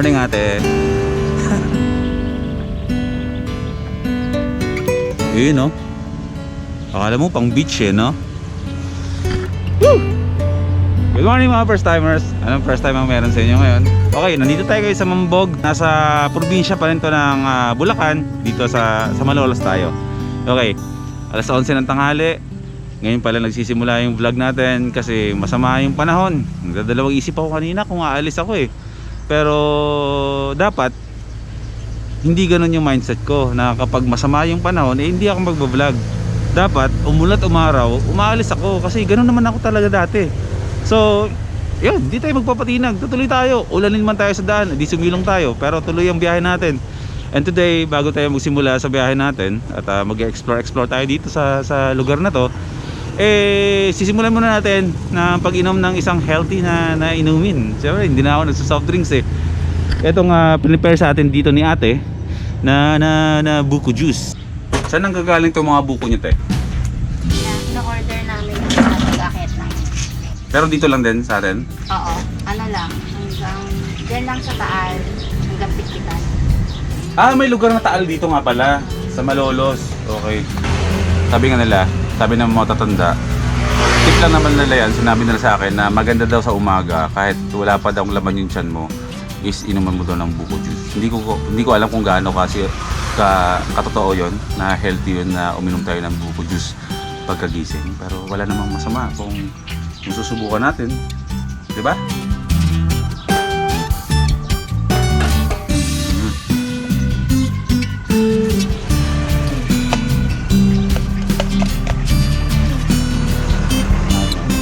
Morning, ate. Yun, no? Akala mo pang beach eh, no? Woo! Good morning mga first timers. Anong first time ang meron sa inyo ngayon? Okay, nandito tayo guys sa Mambog. Nasa probinsya pa rin to ng Bulacan. Dito sa Malolos tayo. Okay, alas 11 ng tanghali. Ngayon pala nagsisimula yung vlog natin kasi masama yung panahon. Nagdadalawang isip ako kanina kung aalis ako eh. Pero dapat hindi ganun yung mindset ko na kapag masama yung panahon eh hindi ako magbablog. Dapat umulat umaraw, umaalis ako kasi ganun naman ako talaga dati. So yun, hindi tayo magpapatinag, tutuloy tayo. Ulanin man tayo sa daan, di sumilong tayo, pero tuloy ang biyahe natin. And today, bago tayo magsimula sa biyahe natin at mag-explore tayo dito sa lugar na to, eh sisimulan muna natin na pag-inom ng isang healthy na inumin. Siyempre hindi na ako nagsa-soft drinks eh. Itong prepare sa atin dito ni ate na buko juice. Saan ang gagaling itong mga buko nyo, te? Yeah, na-order namin yung nag-akit lang. Pero dito lang din sa atin? Oo, ano lang, hanggang dyan lang sa Taal, hanggang Pikitan. May lugar na Taal dito nga pala, sa Malolos. Okay. Sabi nga nila, sabi ng mga tatanda, tip lang naman nila yan, sinabi nila sa akin na maganda daw sa umaga kahit wala pa daw laman yung tiyan mo is inuman mo daw ng buko juice. Hindi ko alam kung gaano kasi katotoo yon na healthy yun na uminom tayo ng buko juice pagkagising. Pero wala namang masama kung susubukan natin, di ba?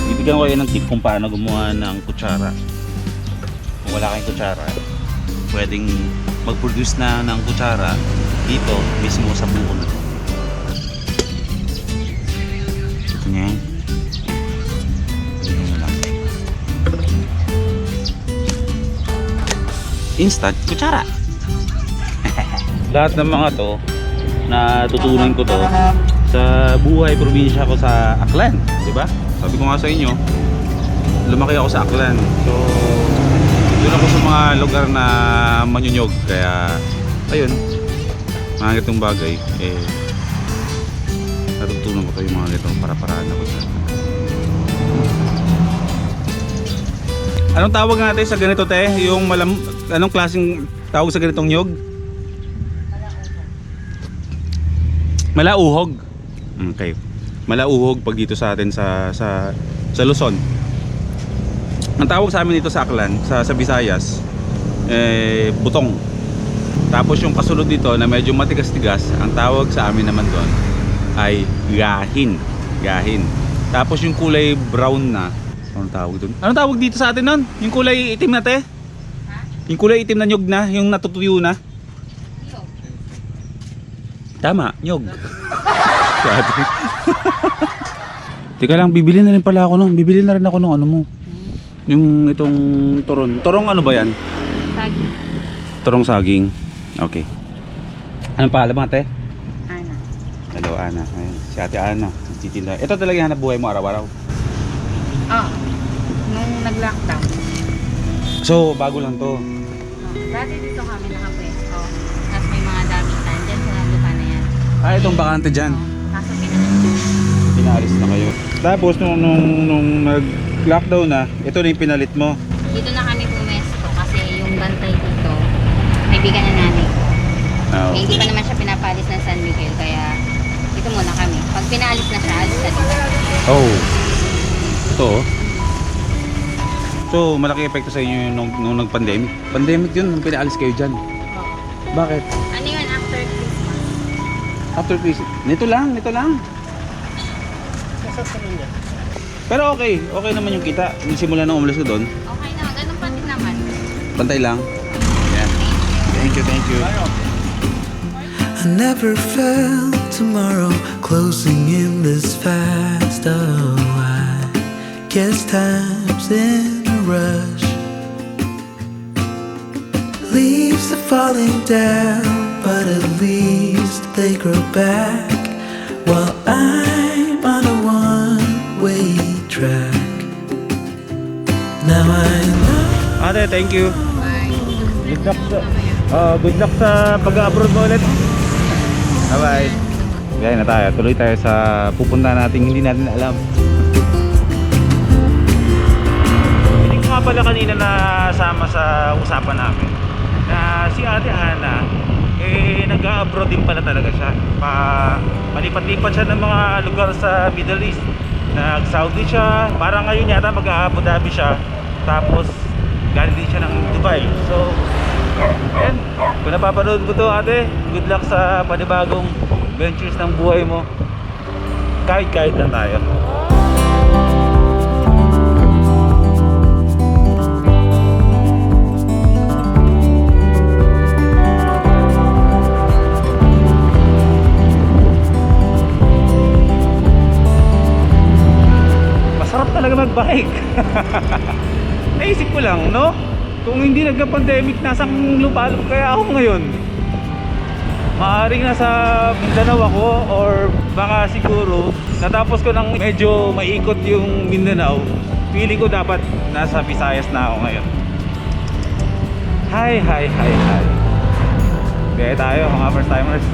Bibigyan ko kayo ng tip kung paano gumawa ng kutsara. Kung wala kayong kutsara, pwedeng mag-produce na ng kutsara dito mismo sa buko na to. Ito niya. Instant kutsara. Lahat ng mga to na tutunan ko to sa buhay probinsya ko sa Aklan, di ba? Sabi ko nga sa inyo, lumaki ako sa Aklan. So doon ako sa mga lugar na manyunyog, kaya ayun, mga ganitong bagay eh natutunan ko to yung mga ganitong para-paraan ako sa. Anong tawag natin sa ganito, te? Yung anong klaseng tawag sa ganitong nyog? Malauhog. Okay. Malauhog pag dito sa atin sa Luzon. Ang tawag sa amin dito sa Aklan, sa Visayas, butong. Tapos yung kasunod dito na medyo matigas-tigas, ang tawag sa amin naman doon ay gahin. Gahin. Tapos yung kulay brown na, anong tawag doon? Anong tawag dito sa atin noon? Yung kulay itim na, te? Yung kulay itim na nyog na, yung natutuyo na. Tama, nyog. Teka lang, bibili na rin pala ako nun. Bibili na rin ako ng ano mo. Yung itong turon. Turong ano ba yan? Saging. Turong saging. Okay. Anong pangalan mo, ate? Ana. Hello, Ana. Ayun, si ate Ana. Titinda. Ito talaga yung hanap buhay mo araw-araw? Nung nag-lockdown. So, bago lang to. Dati dito kami nakapwesto. Tapos may mga damitan. Dyan sa lupa na yan. Itong bakante dyan. Kaso pinalit. Pinaalis na kayo. Tapos nung nag-lockdown na, ito na yung pinalit mo. Dito na kami pumesto kasi yung bantay dito, kaibigan na nanay ko. Oh. Hindi pa naman siya pinapalis ng San Miguel, kaya dito muna kami. Pag pinalis na siya, alis na dito. Oh. Ito oh. So, malaki epekto sa inyo nung nag-pandemic. Pandemic yun, nung pinaalis kayo dyan. Oo. Bakit? Ano yun after Christmas? After Christmas. Nito lang. Pero okay naman yung kita. Simula nang umalis ko doon. Okay naman, ganun pa din naman. Pantay lang. Yan. Thank you. I never felt tomorrow closing in this fast. Oh, I guess time's in a rush. Leaves are falling down, but at least they grow back. While I'm on a one-way track. Now I know. Ate, thank you. Bye. Good luck sa pag-abroad mo ulit. Bye-bye. Biyahe na tayo. Tuloy tayo sa pupunta natin hindi natin alam. Hindi ko nga pala kanina na sama sa usapan namin na si Ate Hana nag-abroad din pala talaga siya. Malipat-lipat siya ng mga lugar sa Middle East. Nag-Saudi siya. Parang ngayon yata mag-Abu Dhabi siya. Tapos galing din siya ng Dubai. So and kung napapanood mo to, ate, good luck sa panibagong ventures ng buhay mo. Kahit lang tayo. Masarap talaga mag-bike. Naisip ko lang, no? Kung hindi nagka-pandemic, nasang lupalop kaya ako ngayon? Maaaring nasa Mindanao ako, or baka siguro natapos ko nang medyo maikot yung Mindanao. Feeling ko dapat nasa Visayas na ako ngayon. Hi. Kaya tayo mga first timers,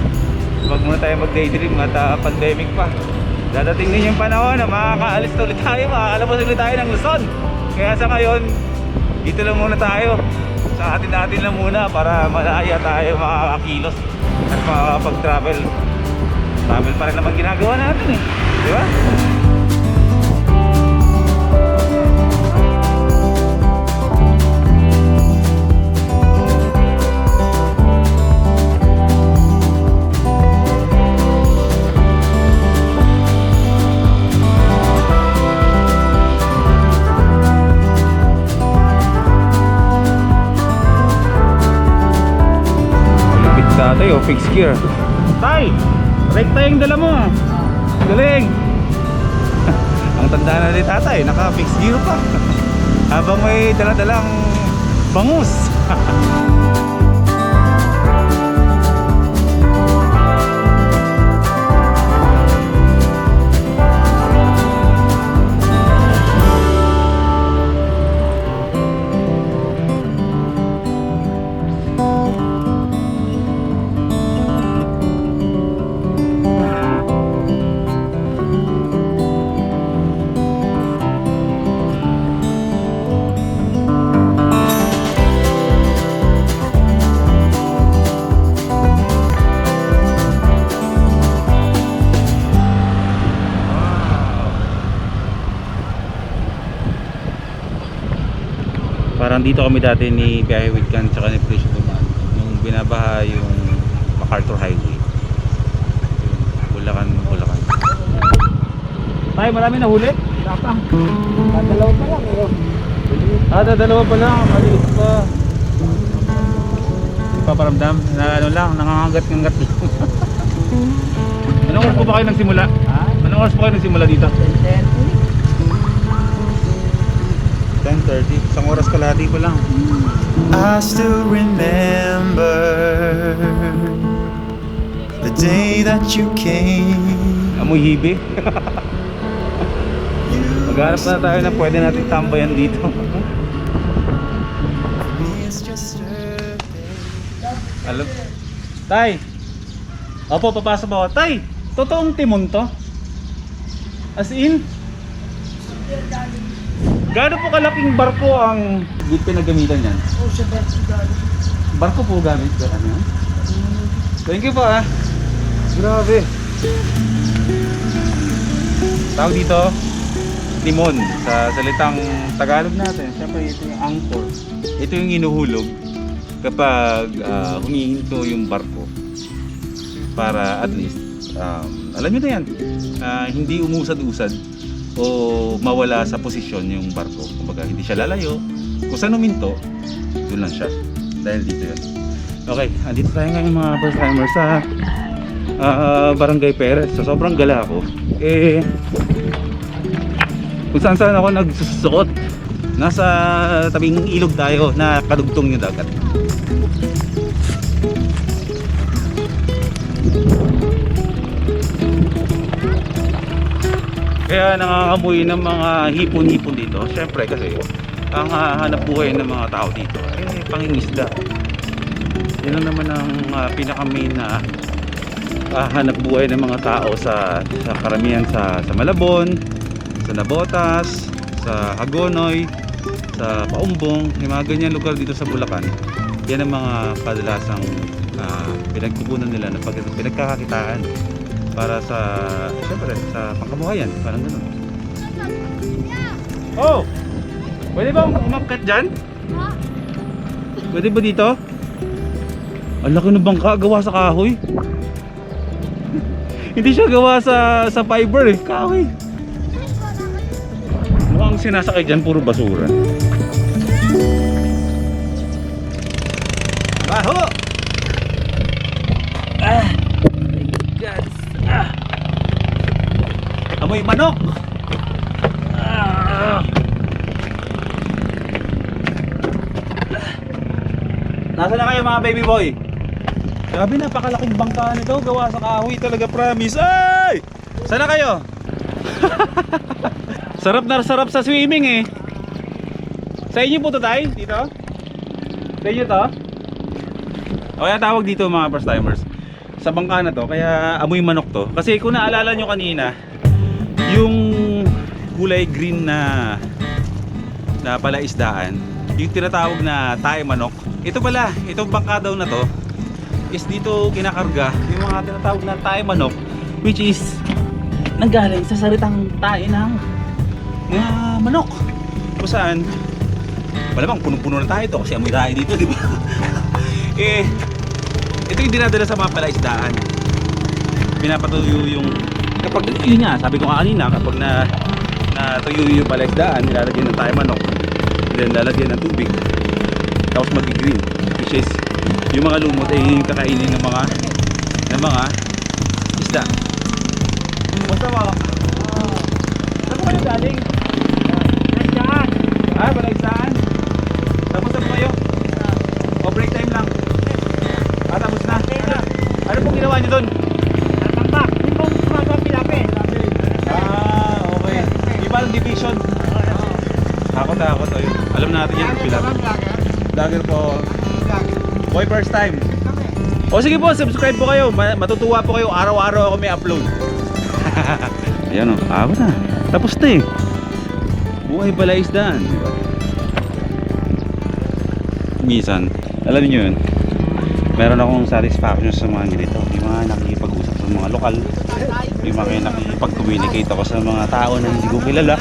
huwag muna tayo mag-daydream at pandemic pa. Dadating din yung panahon na makakaalis na ulit tayo, makakalabas ulit tayo ng Luzon. Kaya sa ngayon, dito lang muna tayo. Sa atin-atin lang muna para malaya tayo makakakilos at makakapag-travel. Travel pa rin naman ginagawa natin eh. Di ba? Tatay, oh, fixed gear. Tay, rekta yung dala mo ah. Galing. Ang tanda na ni tatay, naka fixed gear pa. Habang may dala-dalang bangus. Parang dito kami dati ni Biyahe with Can tsaka ni Prisyo Duman nung binabaha yung MacArthur Highway. Bulacan. Tay, marami na huli? Tapang. Dalawa pa lang eh. Dalawa pa lang. Maliit pa. Hindi pa paramdam. Na ano lang, nangangagat-ngangat lang. Anong oras po ba kayo nagsimula? Anong oras po kayo nagsimula dito? 10:30. Isang oras kalahati ko lang. I still remember the day that you came. Amoy hibi. Maghanap na tayo na pwede natin tambayan dito. Alam? Tay! Opo, papasok ako. Tay! Totoong timon to? As in? Gaano po kalaking barko ang pinagamitan yan? Oh, sa barko galing. Barko po gamit? Ano yan? Thank you po ah. Grabe. Tawag dito, timon. Sa salitang Tagalog natin, siyempre ito yung anchor. Ito yung inuhulog kapag humihinto yung barko. Para at least, alam nyo na yan, hindi umusad-usad o mawala sa posisyon yung barko. Kumbaga hindi siya lalayo. Kung saan uminto, doon lang siya. Dahil dito yun. Okay, andito tayo ngayon mga first timers sa Barangay Perez. So sobrang gala ako. Kung saan saan ako nagsusuot. Nasa tabing ilog tayo na kadugtong yung dagat. Kaya nangangamoy ng mga hipon-hipon dito. Siyempre kasi ang hanap buhay ng mga tao dito ay pangingisda. Yun lang naman ang pinaka-main na hanap buhay ng mga tao sa karamihan sa Malabon, sa Nabotas, sa Hagonoy, sa Paumbong, yung mga ganyan lugar dito sa Bulacan. Yan ang mga kadalasang pinagkukunan nila na pinagkakakitaan para sa, syempre, sa pangkabuhayan, parang gano'n. Oh! Pwede ba umakyat dyan? Pwede ba dito? Ang laki ng bangka, gawa sa kahoy. Hindi siya gawa sa fiber eh, kahoy. Mukhang sinasakay dyan, puro basura. Baho! Ah! My God! Ah! Amoy manok! Ah! Nasaan na kayo mga baby boy? Grabe, napakalaking bangka nito, gawa sa kahoy talaga, promise. Ay! Saan na kayo? Sarap na sarap sa swimming eh. Sa inyo po to tayo? Dito? Sa inyo to? O kaya tawag dito mga first timers sa bangka na to, kaya amoy manok to. Kasi kung naalala nyo kanina, yung kulay green na palaisdaan, yung tinatawag na tae manok, ito pala, itong bangka daw na to is dito kinakarga yung mga tinatawag na tae manok, which is nanggaling sa salitang tae ng mga manok. Kung saan malamang punong-puno na tayo to kasi amoy tayo dito, di ba? Eh, ito yung dinadala sa mga palaisdaan. Pinapatuyo yung, kapag yun nga, sabi ko nga kanina, kapag natuyo yung palaisdaan, nilalagyan ng tayo manok, then lalagyan ng tubig, tapos mag-green, which is yung mga lumot ay kakainin ng mga isda. Basta mo? Saan kayo galing? Palaisdaan. Ah, palaisdaan? Tapos na po kayo? O break time lang? Ah, tapos na? Ano pong ginawa nyo doon? Natambak. Hindi pong sumagawa pilapin. Ah, okay. Di ba ang division? Takot. Ayun. Alam natin yan, pilapin. Dagger po. Boy, first time. O sige po, subscribe po kayo. Matutuwa po kayo. Araw-araw ako may upload. Ayan o, ako na. Tapos na eh. Buhay palaisdaan. Diba? Minsan, alam niyo yun, meron akong satisfaction sa mga ganito. Yung mga nakikipag-usap sa mga lokal, yung mga nakikipag-communicate ako sa mga tao na hindi ko kilala.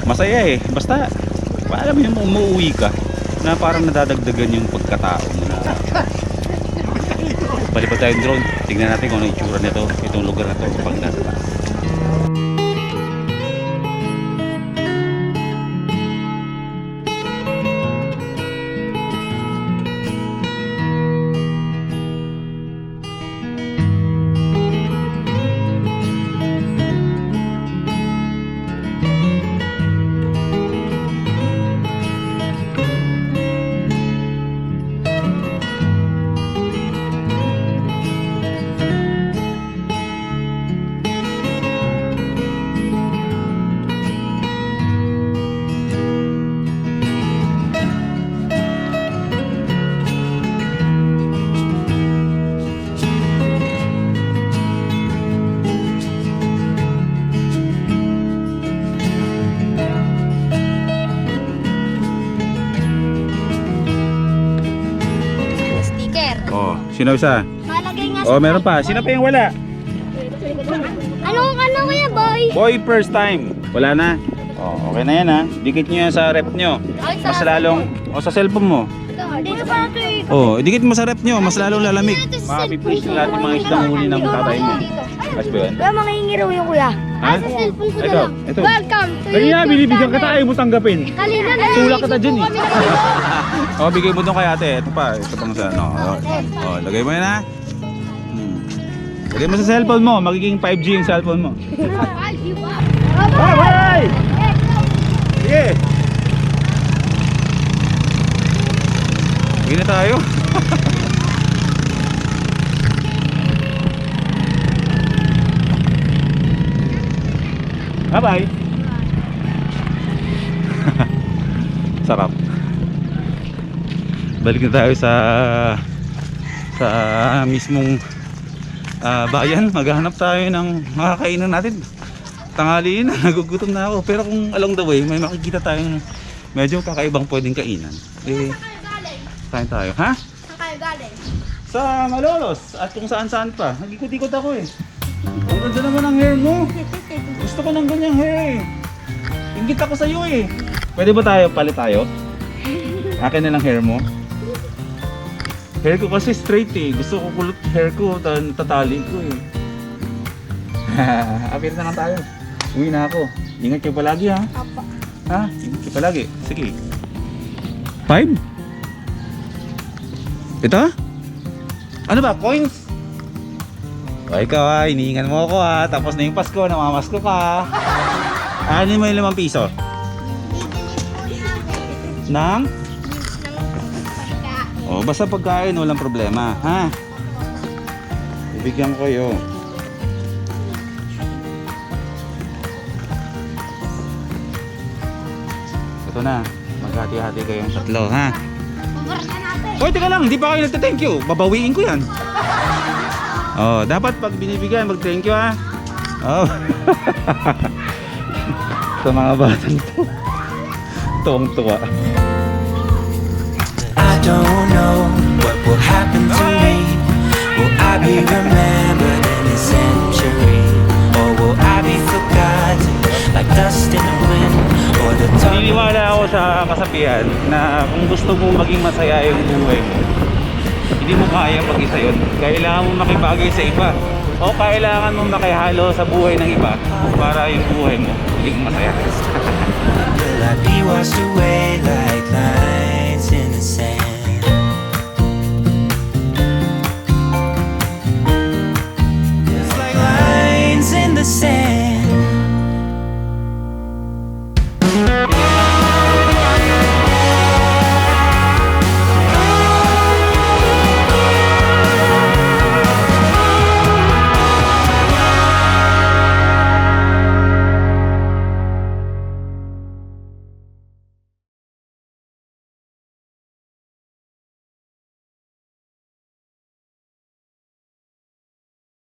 Masaya eh. Basta, alam mo yun, umuwi ka na parang nadadagdagan yung pagkatao mo na. Palipad tayong drone, tignan natin kung ano itsura nito, itong lugar na to pag nasa taas. Sino isa? Malagay nga Oh, meron pa. Sino pa yung wala? Ano kuya boy? Boy, first time. Wala na. Oh, okay na yan ha. Dikit nyo yan sa rep nyo. Mas lalong, o sa cellphone mo. Dito pa ito eh. Oh, dikit mo sa rep nyo. Mas lalong lalamig. Mapipish na lahat yung mga isdang huli ng tatay mo. Mas ba yun? Kuya, mangingi raw yung kuya. Ha? Cellphone ko na Ito, lang. ito. Welcome to Kanina, YouTube binibigyan ka channel. tayo mo tanggapin. Kanina na. Tulak kita dyan eh. Oh, bigay mo doon kay ate. Ito pa, ito pang sa ano. Oh, lagay mo yan ha. Lagay mo sa cellphone mo. Magiging 5G yung cellphone mo. Bye! Sige! Sige na tayo. Bye-bye! balik na tayo sa mismong bayan. Maghahanap tayo ng makakainan natin. Tanghali na, nagugutom na ako. Pero kung along the way may makikita tayong medyo kakaibang pwedeng kainan, eh kain tayo. Ha? Saan kayo galing? Sa Malolos at kung saan-saan pa. Nag-ikot-ikot ako eh. Ang ganda naman ang hair mo. Gusto ko ng ganyang hair eh. Ingit ako sa'yo eh. Pwede ba tayo, palit tayo? Akin na lang hair mo. Hair ko kasi straight eh. Gusto ko kulot hair ko, tatali ko eh. Apir na lang tayo. Uwi na ako. Ingat kayo palagi ha. Apa. Ha? Ingat kayo palagi. Sige. 5? Ito? Ano ba? Coins? O ikaw ha, iniingan mo ako ha. Tapos na yung Pasko, namamasko ka. Ano mo yung 5 piso? Nang? O basta pagkain, walang problema. Ha? Ibigyan ko kayo. Ito na. Maghati-hati kayong tatlo ha. Hoy, teka lang, hindi pa kayo nagta-thank you. Babawiin ko yan. Oh, dapat pag binibigyan, mag-thank you ha. Oh. Sa mga batang to. Tuwang-tuwa. I don't know what will happen to me. Will I be remembered in a century? Or will I be forgotten like dust in the wind? Or the Naniniwala ako sa kasabihan na kung gusto mo maging masaya yung buhay mo, hindi mo kaya mag-isa yun. Kailangan mo makibagay sa iba. O kailangan mo makihalo sa buhay ng iba para yung buhay mo maging masaya. will I be washed away like that?